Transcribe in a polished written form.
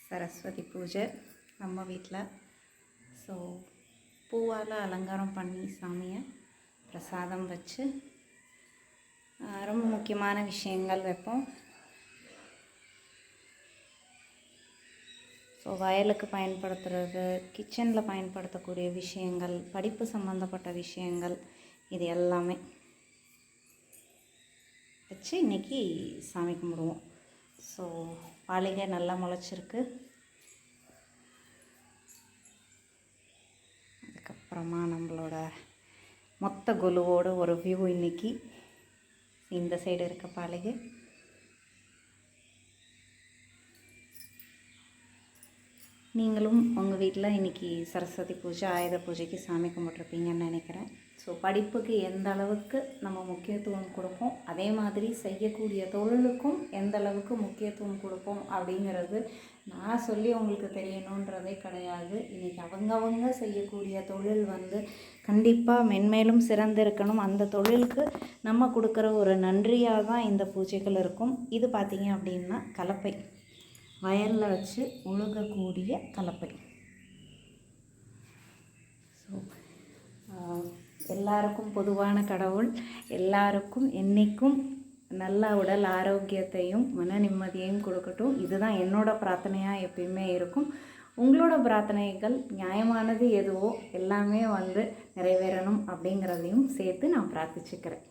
சரஸ்வதி பூஜை நம்ம வீட்டில். ஸோ பூவால் அலங்காரம் பண்ணி சாமியை பிரசாதம் வச்சு ரொம்ப முக்கியமான விஷயங்கள் வைப்போம். ஸோ வயலுக்கு பயன்படுத்துகிறது, கிச்சனில் பயன்படுத்தக்கூடிய விஷயங்கள், படிப்பு சம்மந்தப்பட்ட விஷயங்கள், இது எல்லாமே வச்சு இன்றைக்கி சாமி கும்பிடுவோம். ஸோ பாலிகை நல்லா முளைச்சிருக்கு. அதுக்கப்புறமா நம்மளோட மொத்த குழுவோட ஒரு வியூ இன்றைக்கி. இந்த சைடு இருக்க பாலிகை. நீங்களும் உங்கள் வீட்டில் இன்றைக்கி சரஸ்வதி பூஜை, ஆயுத பூஜைக்கு சாமி கும்பிட்ருப்பீங்கன்னு நினைக்கிறேன். ஸோ படிப்புக்கு எந்த அளவுக்கு நம்ம முக்கியத்துவம் கொடுப்போம், அதே மாதிரி செய்யக்கூடிய தொழிலுக்கும் எந்த அளவுக்கு முக்கியத்துவம் கொடுப்போம் அப்படிங்கிறது நான் சொல்லி உங்களுக்கு தெரியணுன்றதே கிடையாது. இன்றைக்கி அவங்கவங்க செய்யக்கூடிய தொழில் கண்டிப்பாக மென்மேலும் சிறந்திருக்கணும். அந்த தொழிலுக்கு நம்ம கொடுக்குற ஒரு நன்றியாக தான் இந்த பூஜைகள் இருக்கும். இது பார்த்திங்க அப்படின்னா கலப்பை, வயலில் வச்சு உழுகக்கூடிய கலப்பை. ஸோ எல்லாருக்கும் பொதுவான கடவுள் எல்லாருக்கும் என்றைக்கும் நல்ல உடல் ஆரோக்கியத்தையும் மன நிம்மதியையும் கொடுக்கட்டும். இதுதான் என்னோடய பிரார்த்தனையாக எப்பயுமே இருக்கும். உங்களோட பிரார்த்தனைகள் நியாயமானது எதுவோ எல்லாமே நிறைவேறணும் அப்படிங்கிறதையும் சேர்த்து நான் பிரார்த்திச்சுக்கிறேன்.